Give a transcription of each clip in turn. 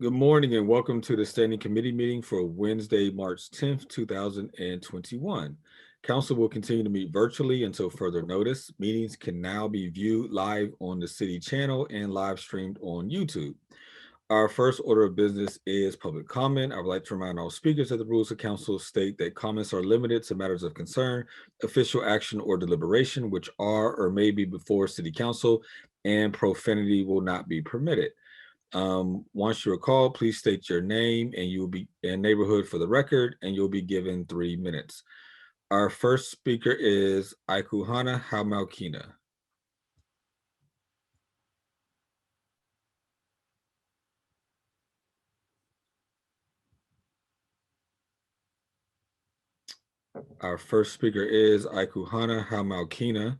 Good morning and welcome to the Standing Committee meeting for Wednesday, March 10th, 2021. Council will continue to meet virtually until further notice. Meetings can now be viewed live on the city channel and live streamed on YouTube. Our first order of business is public comment. I would like to remind all speakers that the rules of council state that comments are limited to matters of concern, official action, or deliberation, which are or may be before city council, and profanity will not be permitted. Once you are called, please state your name and you will be in neighborhood for the record, and you'll be given 3 minutes. Our first speaker is Ikuhana Hamalkina. Our first speaker is Ikuhana Hamalkina,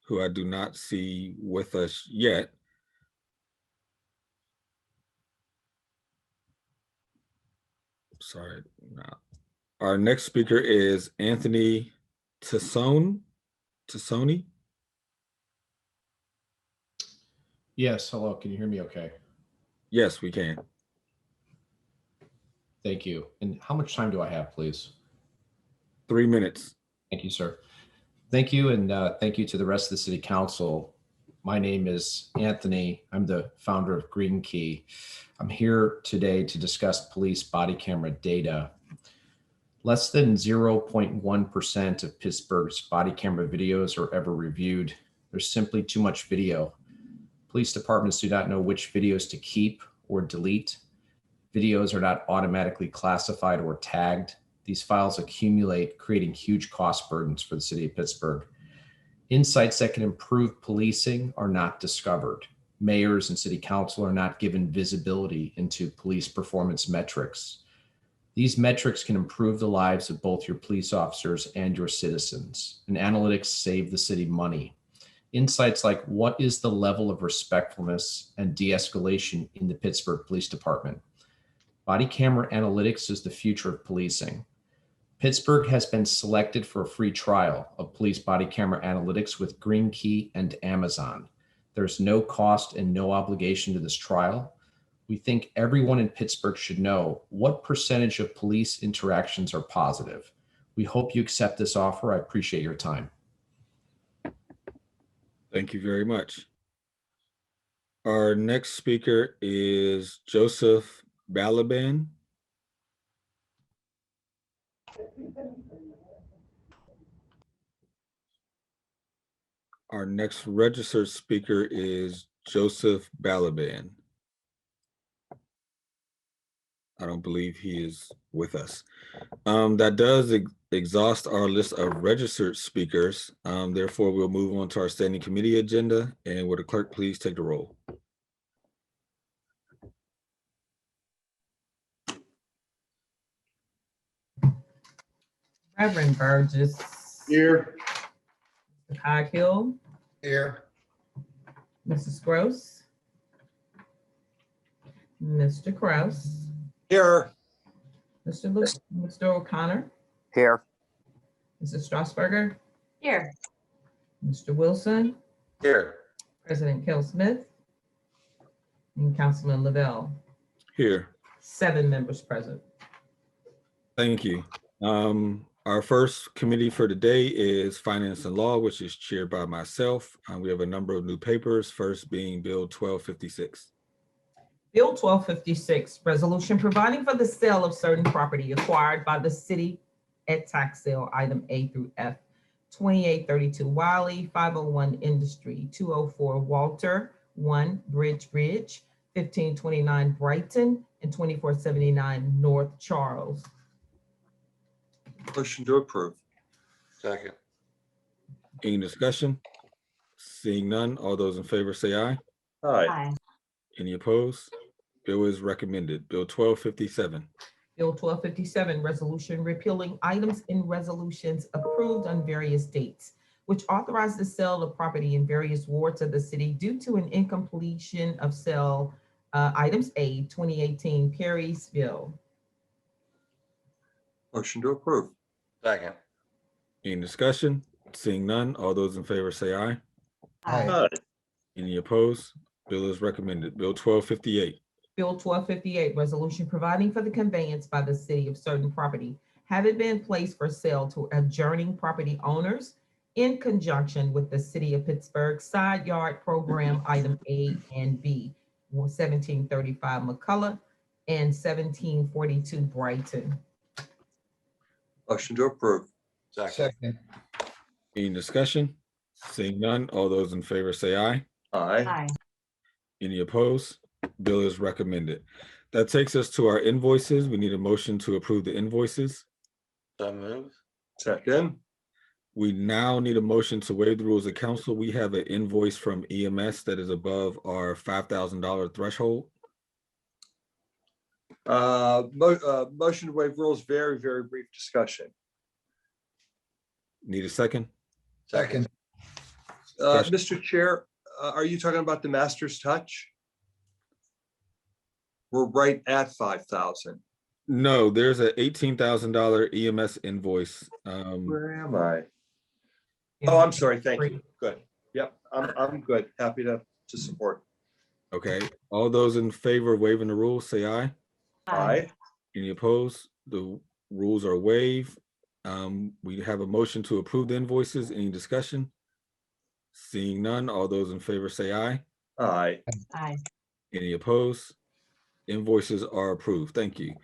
who I do not see with us yet. Sorry, no. Our next speaker is Anthony Tassoni. Yes, hello, can you hear me okay? Yes, we can. Thank you. And how much time do I have, please? 3 minutes. Thank you, sir. Thank you, and thank you to the rest of the City Council. My name is Anthony. I'm the founder of Green Key. I'm here today to discuss police body camera data. Less than 0.1% of Pittsburgh's body camera videos are ever reviewed. There's simply too much video. Police departments do not know which videos to keep or delete. Videos are not automatically classified or tagged. These files accumulate, creating huge cost burdens for the city of Pittsburgh. Insights that can improve policing are not discovered. Mayors and city council are not given visibility into police performance metrics. These metrics can improve the lives of both your police officers and your citizens, and analytics save the city money. Insights like what is the level of respectfulness and de-escalation in the Pittsburgh Police Department? Body camera analytics is the future of policing. Pittsburgh has been selected for a free trial of police body camera analytics with Green Key and Amazon. There's no cost and no obligation to this trial. We think everyone in Pittsburgh should know what percentage of police interactions are positive. We hope you accept this offer. I appreciate your time. Thank you very much. Our next speaker is Joseph Balaban. Our next registered speaker is Joseph Balaban. I don't believe he is with us. That does exhaust our list of registered speakers. Therefore, we'll move on to our standing committee agenda. And would the clerk please take the roll? Reverend Burgess. Here. Mr. Coghill. Here. Mrs. Gross. Mr. Kraus. Here. Mr. O'Connor. Here. Mrs. Strasburger. Here. Mr. Wilson. Here. President Kell Smith. And Councilman Lavelle. Here. 7 members present. Thank you. Our first committee for today is Finance and Law, which is chaired by myself. We have a number of new papers, first being Bill 1256. Bill 1256, resolution providing for the sale of certain property acquired by the city at tax sale, item A through F. 2832 Wiley, 501 Industry, 204 Walter, 1 Bridge, 1529 Brighton, and 2479 North Charles. Motion to approve. Second. Any discussion? Seeing none, all those in favor say aye. Aye. Aye. Any opposed? Bill is recommended. Bill 1257. Bill 1257, resolution repealing items in resolutions approved on various dates, which authorize the sale of property in various wards of the city due to an incompletion of sale items A 2018 Perry's Bill. Motion to approve. Second. Any discussion? Seeing none, all those in favor say aye. Aye. Any opposed? Bill is recommended. Bill 1258. Bill 1258, resolution providing for the conveyance by the city of certain property having been placed for sale to adjourning property owners in conjunction with the city of Pittsburgh side yard program item A and B, 1735 McCullough and 1742 Brighton. Motion to approve. Second. Any discussion? Seeing none, all those in favor say aye. Aye. Any opposed? Bill is recommended. That takes us to our invoices. We need a motion to approve the invoices. So moved. Second. We now need a motion to waive the rules of council. We have an invoice from EMS that is above our $5,000 threshold. Motion to waive rules, very, very brief discussion. Need a second? Second. Mr. Chair, are you talking about the Master's Touch? We're right at 5,000. No, there's a $18,000 EMS invoice. Where am I? Oh, I'm sorry. Thank you. Good. Yep, I'm good. Happy to support. Okay, all those in favor of waiving the rules, say aye. Aye. Any opposed? The rules are waived. We have a motion to approve the invoices. Any discussion? Seeing none, all those in favor say aye. Aye. Any opposed? Invoices are approved. Thank you.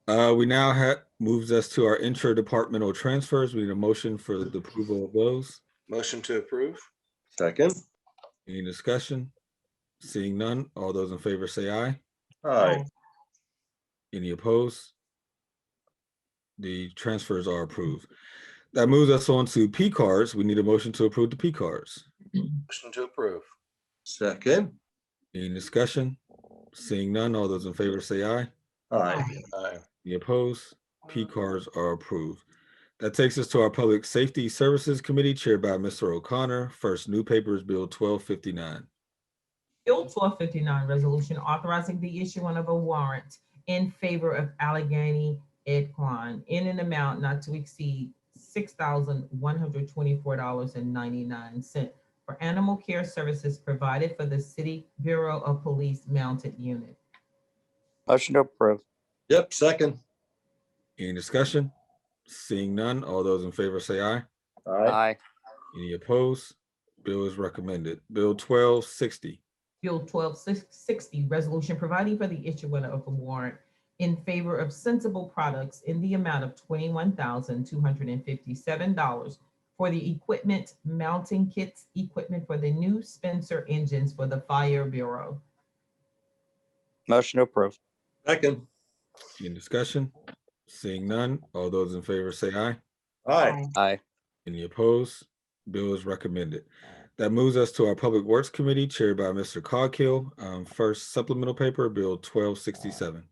We now moves us to our intra-departmental transfers. We need a motion for the approval of those. Motion to approve. Second. Any discussion? Seeing none, all those in favor say aye. Aye. Any opposed? The transfers are approved. That moves us on to P cards. We need a motion to approve the P cards. Motion to approve. Second. Any discussion? Seeing none, all those in favor say aye. Aye. Aye. Any opposed? P cards are approved. That takes us to our Public Safety Services Committee chaired by Mr. O'Connor. First new paper is Bill 1259. Bill 1259, resolution authorizing the issuance of a warrant in favor of Allegheny Edquan in an amount not to exceed $6,124.99 for animal care services provided for the City Bureau of Police Mounted Unit. Motion to approve. Yep, second. Any discussion? Seeing none, all those in favor say aye. Aye. Any opposed? Bill is recommended. Bill 1260. Bill 1260, resolution providing for the issuance of a warrant in favor of Sensible Products in the amount of $21,257 for the equipment mounting kits, equipment for the new Spencer engines for the Fire Bureau. Motion to approve. Second. Any discussion? Seeing none, all those in favor say aye. Aye. Aye. Any opposed? Bill is recommended. That moves us to our Public Works Committee chaired by Mr. Coghill. First supplemental paper, Bill 1267.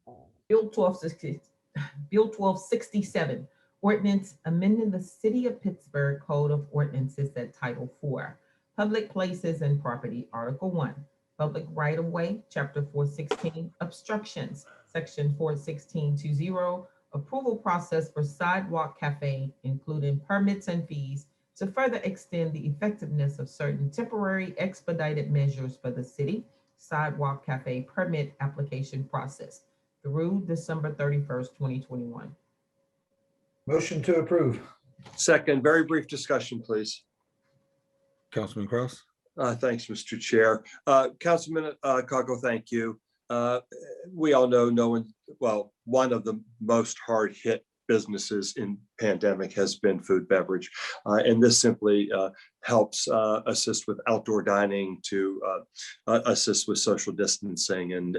Bill 1267, ordinance amending the City of Pittsburgh Code of Ordinances at Title 4, Public Places and Property, Article 1, Public Right-of-Way, Chapter 416, Obstructions, Section 41620, Approval Process for Sidewalk Cafe, including permits and fees, to further extend the effectiveness of certain temporary expedited measures for the city sidewalk cafe permit application process through December 31st, 2021. Motion to approve. Second, very brief discussion, please. Councilman Kraus? Thanks, Mr. Chair. Councilman Coghill, thank you. We all know one of the most hard hit businesses in pandemic has been food beverage. And this simply helps assist with outdoor dining, to assist with social distancing and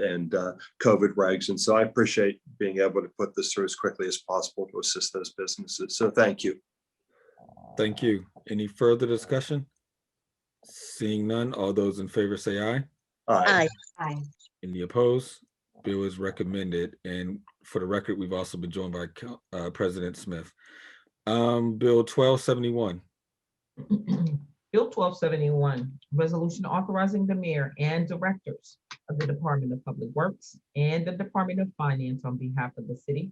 COVID regs. And so I appreciate being able to put this through as quickly as possible to assist those businesses. So thank you. Thank you. Any further discussion? Seeing none, all those in favor say aye. Aye. Any opposed? Bill is recommended. And for the record, we've also been joined by President Smith. Bill 1271. Bill 1271, resolution authorizing the mayor and directors of the Department of Public Works and the Department of Finance on behalf of the city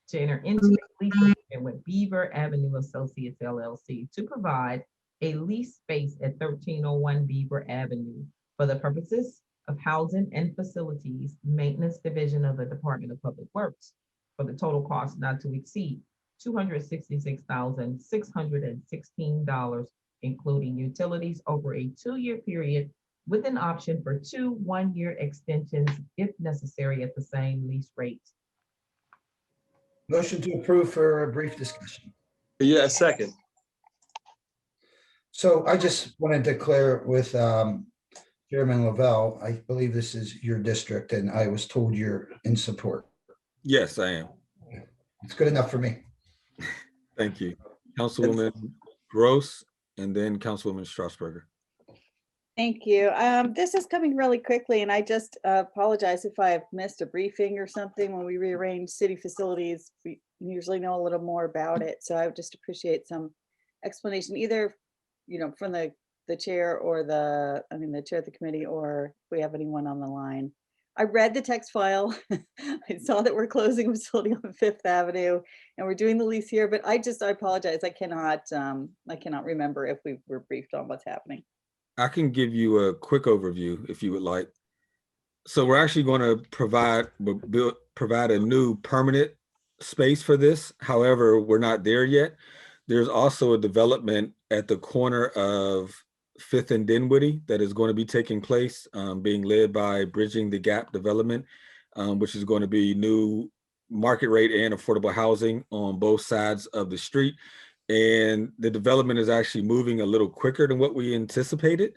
to enter into a lease agreement with Beaver Avenue Associates LLC to provide a lease space at 1301 Beaver Avenue for the purposes of Housing and Facilities Maintenance Division of the Department of Public Works for the total cost not to exceed $266,616, including utilities over a 2-year period with an option for 2 one-year extensions if necessary at the same lease rates. Motion to approve for a brief discussion. Yeah, second. So I just wanted to clear with Chairman Lavelle, I believe this is your district and I was told you're in support. Yes, I am. It's good enough for me. Thank you. Councilwoman Gross and then Councilwoman Strasburger. Thank you. This is coming really quickly, and I just apologize if I've missed a briefing or something. When we rearrange city facilities, we usually know a little more about it. So I would just appreciate some explanation, either, from the chair or the chair of the committee, or if we have anyone on the line. I read the text file. I saw that we're closing a facility on Fifth Avenue and we're doing the lease here, but I apologize. I cannot remember if we were briefed on what's happening. I can give you a quick overview if you would like. So we're actually going to provide a new permanent space for this. However, we're not there yet. There's also a development at the corner of 5th and Dinwiddie that is going to be taking place, being led by Bridging the Gap Development, which is going to be new market rate and affordable housing on both sides of the street. And the development is actually moving a little quicker than what we anticipated.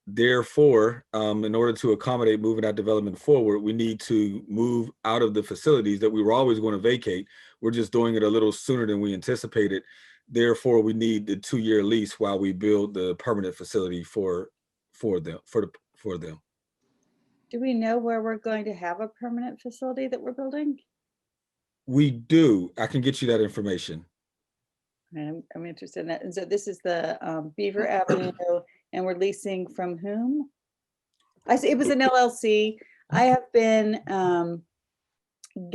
Therefore, in order to accommodate moving that development forward, we need to move out of the facilities that we were always going to vacate. We're just doing it a little sooner than we anticipated. Therefore, we need the 2-year lease while we build the permanent facility for them. Do we know where we're going to have a permanent facility that we're building? We do. I can get you that information. I'm interested in that. And so this is the Beaver Avenue, and we're leasing from whom? I see it was an LLC. I have been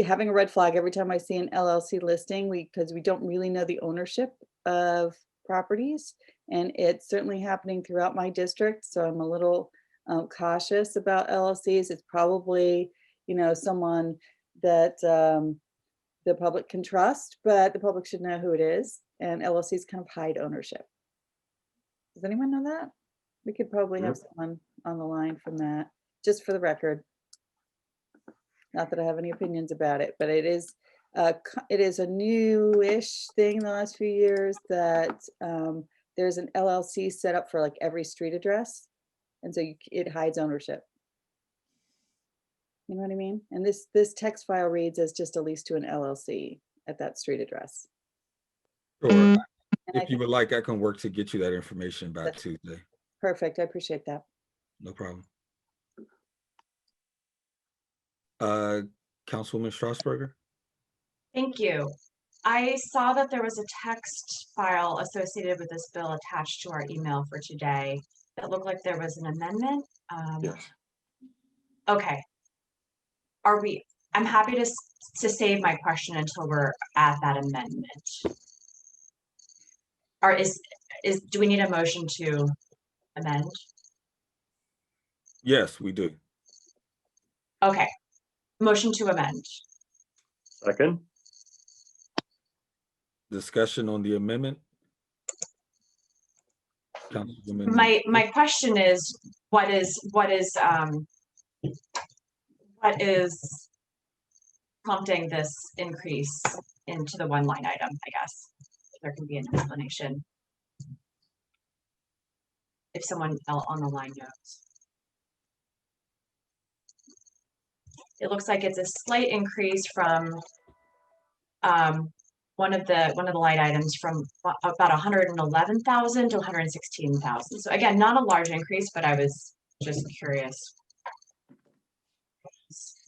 having a red flag every time I see an LLC listing, because we don't really know the ownership of properties, and it's certainly happening throughout my district. So I'm a little cautious about LLCs. It's probably, someone that the public can trust, but the public should know who it is. And LLCs kind of hide ownership. Does anyone know that? We could probably have someone on the line from that, just for the record. Not that I have any opinions about it, but it is a newish thing in the last few years that there's an LLC set up for like every street address, and so it hides ownership. You know what I mean? And this text file reads as just a lease to an LLC at that street address. Sure. If you would like, I can work to get you that information back Tuesday. Perfect. I appreciate that. No problem. Councilwoman Strasburger. Thank you. I saw that there was a text file associated with this bill attached to our email for today. It looked like there was an amendment. Yes. Okay. I'm happy to save my question until we're at that amendment. Do we need a motion to amend? Yes, we do. Okay. Motion to amend. Second. Discussion on the amendment. Councilwoman. My question is, what is prompting this increase into the one line item, I guess? There can be an explanation if someone on the line knows. It looks like it's a slight increase from one of the line items from about 111,000 to 116,000. So again, not a large increase, but I was just curious what's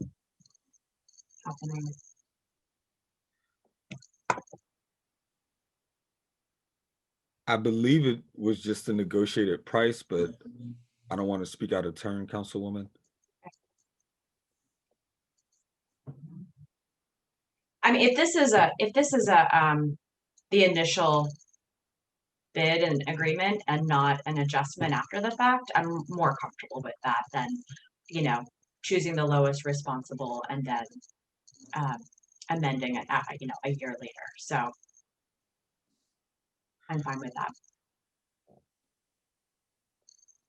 happening. I believe it was just a negotiated price, but I don't want to speak out of turn, Councilwoman. I mean, if this is the initial bid and agreement and not an adjustment after the fact, I'm more comfortable with that than choosing the lowest responsible and then amending it, a year later. So I'm fine with that.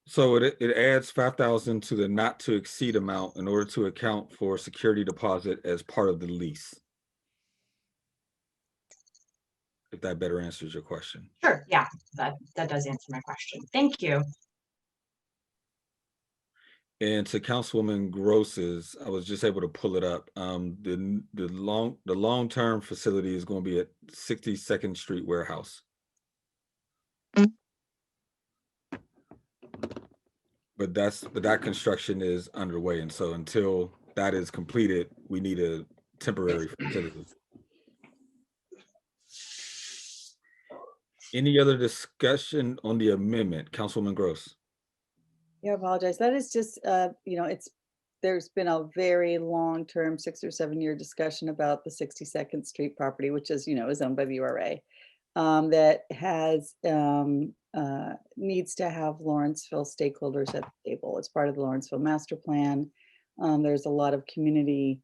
So it adds 5,000 to the not to exceed amount in order to account for security deposit as part of the lease. If that better answers your question. Sure. Yeah, that does answer my question. Thank you. And to Councilwoman Gross's, I was just able to pull it up. The long-term facility is going to be at 62nd Street Warehouse. But that construction is underway, and so until that is completed, we need a temporary facility. Any other discussion on the amendment, Councilwoman Gross? Yeah, I apologize. That is just, there's been a very long-term 6 or 7 year discussion about the 62nd Street property, which is owned by the URA, that has, needs to have Lawrenceville stakeholders at the table. It's part of the Lawrenceville master plan. There's a lot of community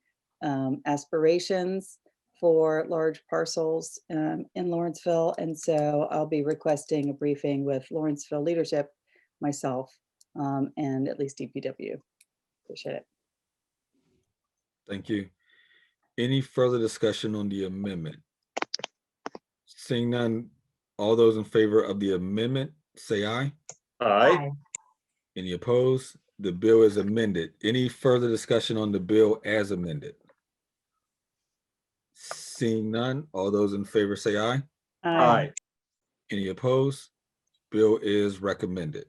aspirations for large parcels in Lawrenceville. And so I'll be requesting a briefing with Lawrenceville leadership, myself, and at least DPW. Appreciate it. Thank you. Any further discussion on the amendment? Seeing none, all those in favor of the amendment, say aye. Aye. Any opposed? The bill is amended. Any further discussion on the bill as amended? Seeing none, all those in favor say aye. Aye. Any opposed? Bill is recommended.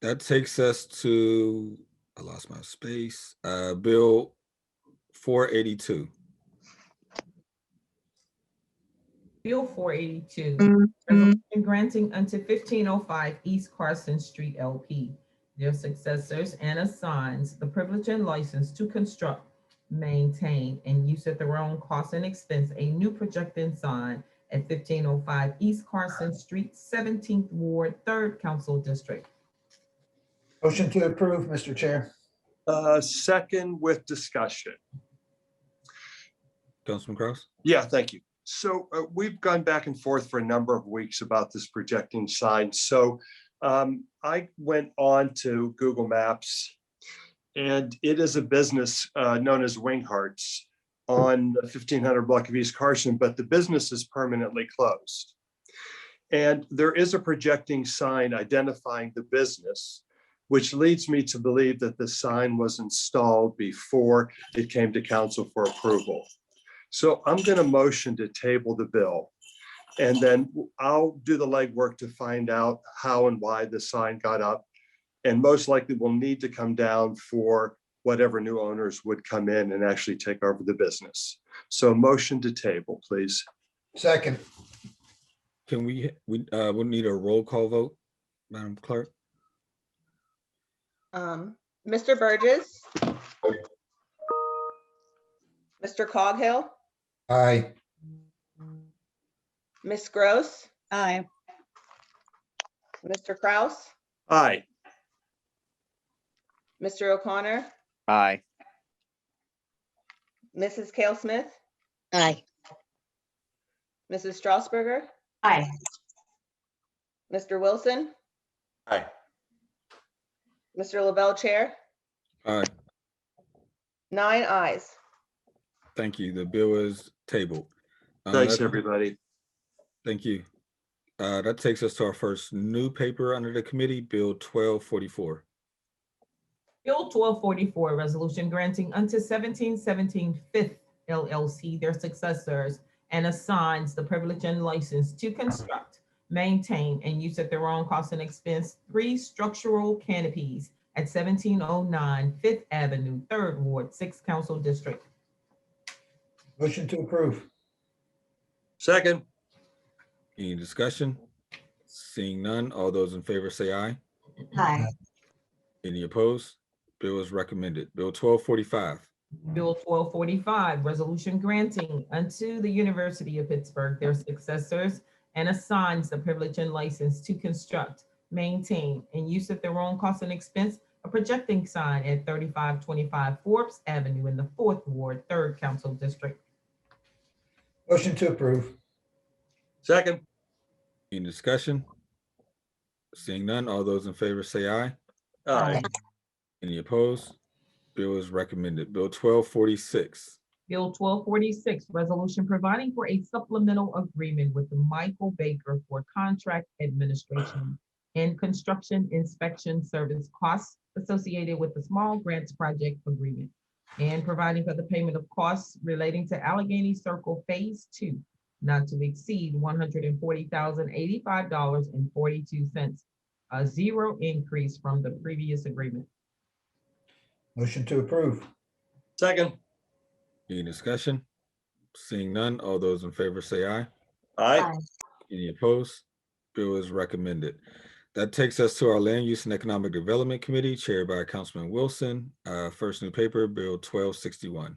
That takes us to, I lost my space, Bill 482. Bill 482, resolution granting unto 1505 East Carson Street LP, their successors, and assigns the privilege and license to construct, maintain, and use at their own cost and expense a new projecting sign at 1505 East Carson Street, 17th Ward, 3rd Council District. Motion to approve, Mr. Chair. Second with discussion. Councilman Kraus? Yeah, thank you. So we've gone back and forth for a number of weeks about this projecting sign. So I went on to Google Maps, and it is a business known as Winghart's on the 1500 block of East Carson, but the business is permanently closed. And there is a projecting sign identifying the business, which leads me to believe that the sign was installed before it came to council for approval. So I'm going to motion to table the bill, and then I'll do the legwork to find out how and why the sign got up. And most likely we'll need to come down for whatever new owners would come in and actually take over the business. So motion to table, please. Second. Can we'll need a roll call vote, Madam Clerk? Mr. Burgess. Mr. Coghill. Aye. Ms. Gross. Aye. Mr. Kraus. Aye. Mr. O'Connor. Aye. Mrs. Kale Smith. Aye. Mrs. Strasburger. Aye. Mr. Wilson. Aye. Mr. Lavelle Chair. Aye. 9 ayes. Thank you. The bill is tabled. Thanks, everybody. Thank you. That takes us to our first new paper under the committee, Bill 1244. Bill 1244, resolution granting unto 1717 Fifth LLC, their successors, and assigns the privilege and license to construct, maintain, and use at their own cost and expense 3 structural canopies at 1709 Fifth Avenue, 3rd Ward, 6th Council District. Motion to approve. Second. Any discussion? Seeing none, all those in favor say aye. Aye. Any opposed? Bill is recommended. Bill 1245. Bill 1245, resolution granting unto the University of Pittsburgh, their successors, and assigns the privilege and license to construct, maintain, and use at their own cost and expense a projecting sign at 3525 Forbes Avenue in the 4th Ward, 3rd Council District. Motion to approve. Second. Any discussion? Seeing none, all those in favor say aye. Aye. Any opposed? Bill is recommended. Bill 1246. Bill 1246, resolution providing for a supplemental agreement with Michael Baker for contract administration and construction inspection service costs associated with the small grants project agreement, and providing for the payment of costs relating to Allegheny Circle Phase 2, not to exceed $140,085.42, a zero increase from the previous agreement. Motion to approve. Second. Any discussion? Seeing none, all those in favor say aye. Aye. Any opposed? Bill is recommended. That takes us to our Land Use and Economic Development Committee, chaired by Councilman Wilson. First new paper, Bill 1261.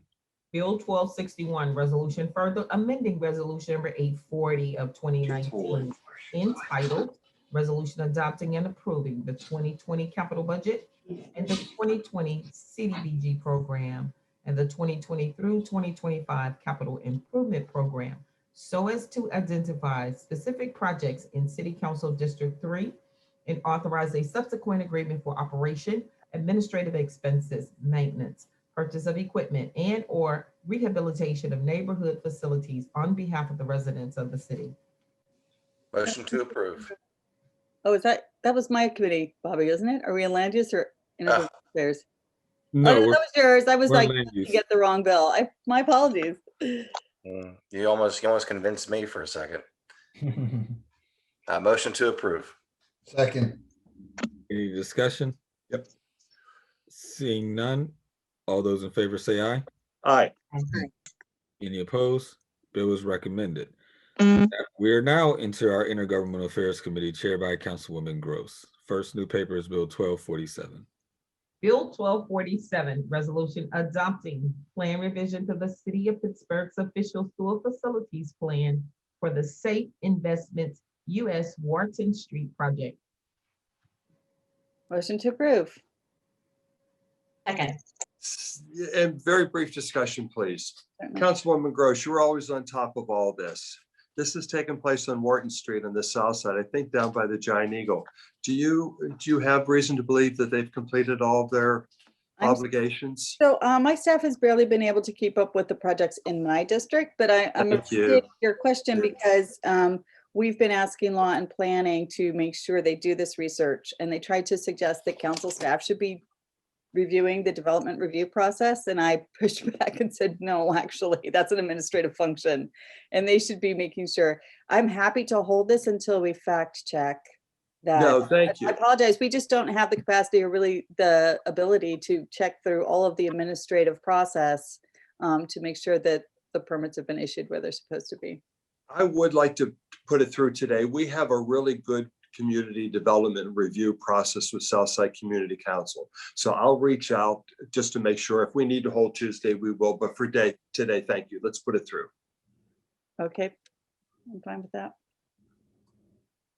Bill 1261, resolution further amending resolution number 840 of 2019, entitled Resolution Adopting and Approving the 2020 Capital Budget and the 2020 CDBG Program and the 2020 through 2025 Capital Improvement Program, so as to identify specific projects in City Council District 3 and authorize a subsequent agreement for operation, administrative expenses, maintenance, purchase of equipment, and or rehabilitation of neighborhood facilities on behalf of the residents of the city. Motion to approve. Oh, that was my committee, Bobby, isn't it? Are we in land use or intergovernmental affairs? No, Oh, no, we're- that was yours. I was we're like, land you use. get the wrong bill. My apologies. You almost convinced me for a second. Motion to approve. Second. Any discussion? Yep. Seeing none, all those in favor say aye. Aye. Any opposed? Bill is recommended. We're now into our Intergovernmental Affairs Committee, chaired by Councilwoman Gross. First new paper is Bill 1247. Bill 1247, resolution adopting plan revision to the City of Pittsburgh's official sewer facilities plan for the Safe Investments US Wharton Street project. Motion to approve. Second. And very brief discussion, please. Certainly. Councilwoman Gross, you're always on top of all this. This has taken place on Wharton Street on the south side, I think down by the Giant Eagle. Do you have reason to believe that they've completed all of their I'm- obligations? So my staff has barely been able to keep up with the projects in my district, but I'm Thank you. appreciating your question because we've been asking law and planning to make sure they do this research, and they tried to suggest that council staff should be reviewing the development review process, and I pushed back and said, no, actually, that's an administrative function, and they should be making sure. I'm happy to hold this until we fact check that. No, thank you. I apologize. We just don't have the capacity or really the ability to check through all of the administrative process to make sure that the permits have been issued where they're supposed to be. I would like to put it through today. We have a really good community development review process with Southside Community Council. So I'll reach out just to make sure. If we need to hold Tuesday, we will. But for today, thank you. Let's put it through. Okay, I'm fine with that.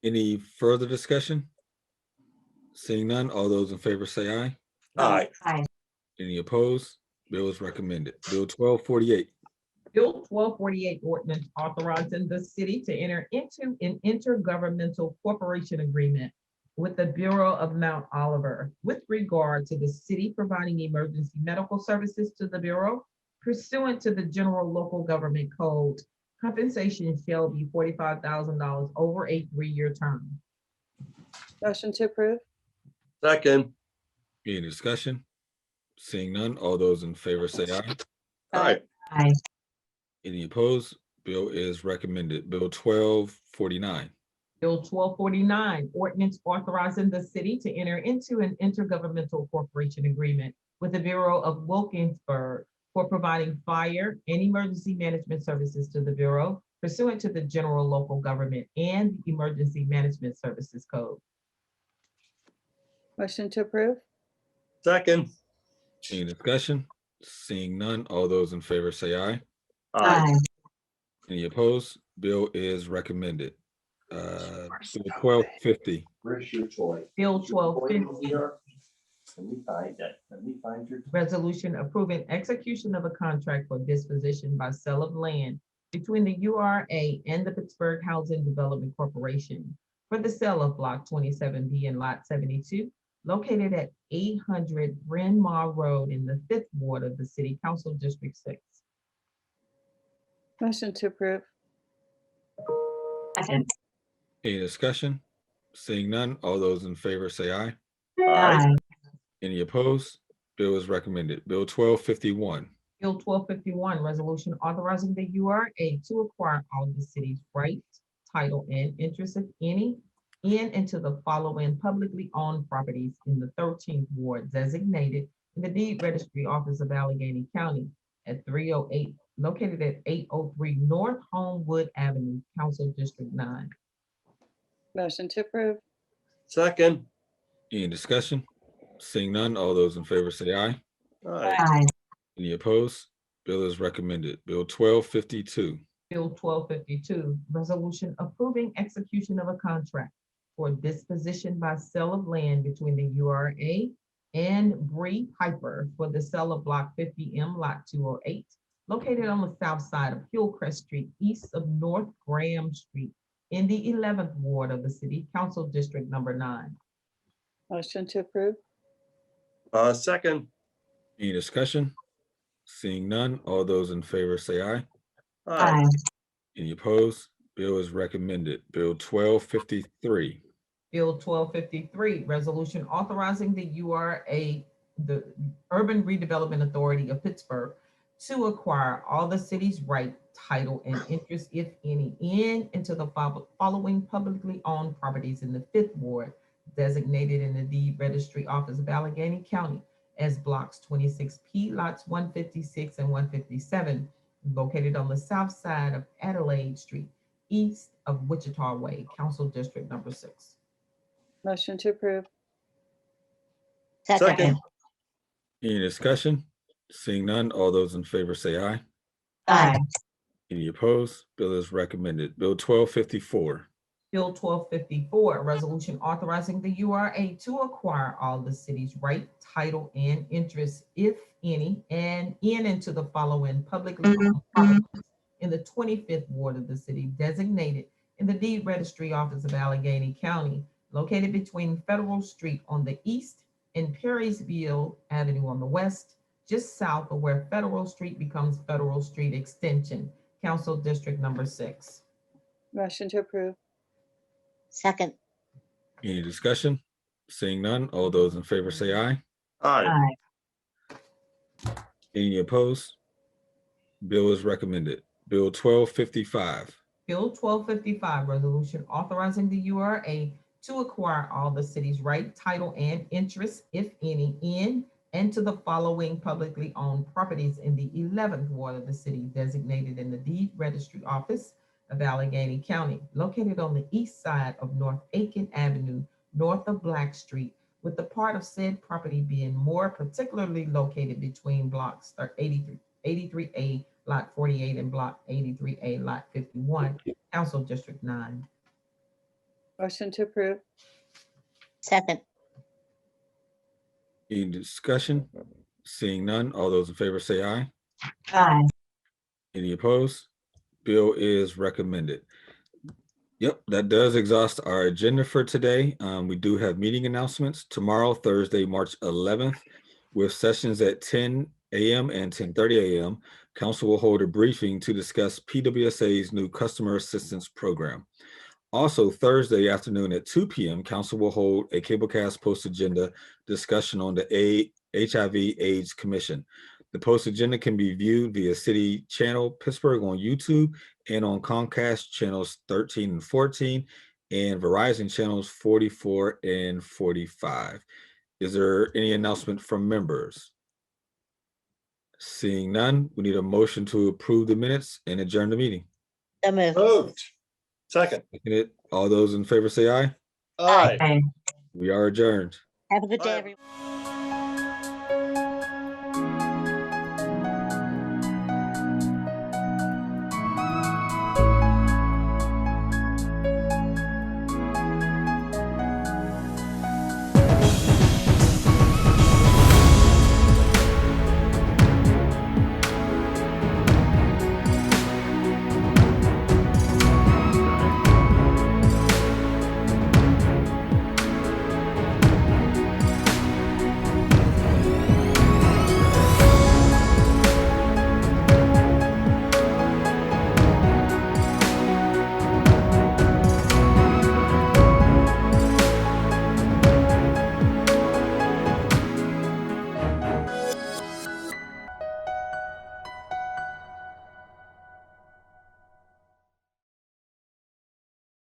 Any further discussion? Seeing none, all those in favor say aye. Aye. Aye. Any opposed? Bill is recommended. Bill 1248. Bill 1248, ordinance authorizing the city to enter into an intergovernmental cooperation agreement with the Bureau of Mount Oliver with regard to the city providing emergency medical services to the Bureau pursuant to the General Local Government Code. Compensation shall be $45,000 over a 3-year term. Motion to approve. Second. Any discussion? Seeing none, all those in favor say aye. Aye. Aye. Any opposed? Bill is recommended. Bill 1249. Bill 1249, ordinance authorizing the city to enter into an intergovernmental cooperation agreement with the Bureau of Wilkinsburg for providing fire and emergency management services to the Bureau pursuant to the General Local Government and Emergency Management Services Code. Motion to approve. Second. Any discussion? Seeing none, all those in favor say aye. Aye. Any opposed? Bill is recommended. Bill 1250. Where's your toy? Bill 1250, Let me find it. Let me find your. Resolution approving execution of a contract for disposition by sale of land between the URA and the Pittsburgh Housing Development Corporation for the sale of Block 27B and Lot 72, located at 800 Bryn Mawr Road in the 5th Ward of the City Council District 6. Motion to approve. Second. Any discussion? Seeing none, all those in favor say aye. Aye. Any opposed? Bill is recommended. Bill 1251. Bill 1251, resolution authorizing the URA to acquire all of the city's rights, title, and interest, if any, in and to the following publicly owned properties in the 13th Ward designated in the Deed Registry Office of Allegheny County at 308, located at 803 North Homewood Avenue, Council District 9. Motion to approve. Second. Any discussion? Seeing none, all those in favor say aye. Aye. Aye. Any opposed? Bill is recommended. Bill 1252. Bill 1252, resolution approving execution of a contract for disposition by sale of land between the URA and Bree Piper for the sale of Block 50M, Lot 208, located on the south side of Hillcrest Street, east of North Graham Street, in the 11th Ward of the City Council District Number 9. Motion to approve. Second. Any discussion? Seeing none, all those in favor say aye. Aye. Any opposed? Bill is recommended. Bill 1253. Bill 1253, resolution authorizing the URA, the Urban Redevelopment Authority of Pittsburgh, to acquire all the city's right, title, and interest, if any, in and to the following publicly owned properties in the 5th Ward designated in the Deed Registry Office of Allegheny County as blocks 26P, lots 156 and 157, located on the south side of Adelaide Street, east of Wichita Way, Council District Number 6. Motion to approve. Second. Any discussion? Seeing none, all those in favor say aye. Aye. Any opposed? Bill is recommended. Bill 1254. Bill 1254, a resolution authorizing the URA to acquire all the city's right, title, and interest, if any, and in and to the following publicly owned properties in the 25th Ward of the city designated in the Deed Registry Office of Allegheny County, located between Federal Street on the east and Perrysville Avenue on the west, just south of where Federal Street becomes Federal Street Extension, Council District Number 6. Motion to approve. Second. Any discussion? Seeing none, all those in favor say aye. Aye. Any opposed? Bill is recommended. Bill 1255. Bill 1255, resolution authorizing the URA to acquire all the city's right, title, and interest, if any, in and to the following publicly owned properties in the 11th Ward of the city designated in the Deed Registry Office of Allegheny County, located on the east side of North Aiken Avenue, north of Black Street, with the part of said property being more particularly located between blocks 83A, Lot 48, and Block 83A, Lot 51, Council District 9. Motion to approve. Second. Any discussion? Seeing none, all those in favor say aye. Aye. Any opposed? Bill is recommended. Yep, that does exhaust our agenda for today. We do have meeting announcements tomorrow, Thursday, March 11th, with sessions at 10 a.m. and 10:30 a.m. Council will hold a briefing to discuss PWSA's new customer assistance program. Also, Thursday afternoon at 2 p.m., Council will hold a Cablecast post-agenda discussion on the HIV/AIDS Commission. The post-agenda can be viewed via City Channel Pittsburgh on YouTube and on Comcast channels 13 and 14 and Verizon channels 44 and 45. Is there any announcement from members? Seeing none, we need a motion to approve the minutes and adjourn the meeting. So moved. Moved. Second. All those in favor say aye. Aye. Aye. We are adjourned. Have a good day, Aye. everyone.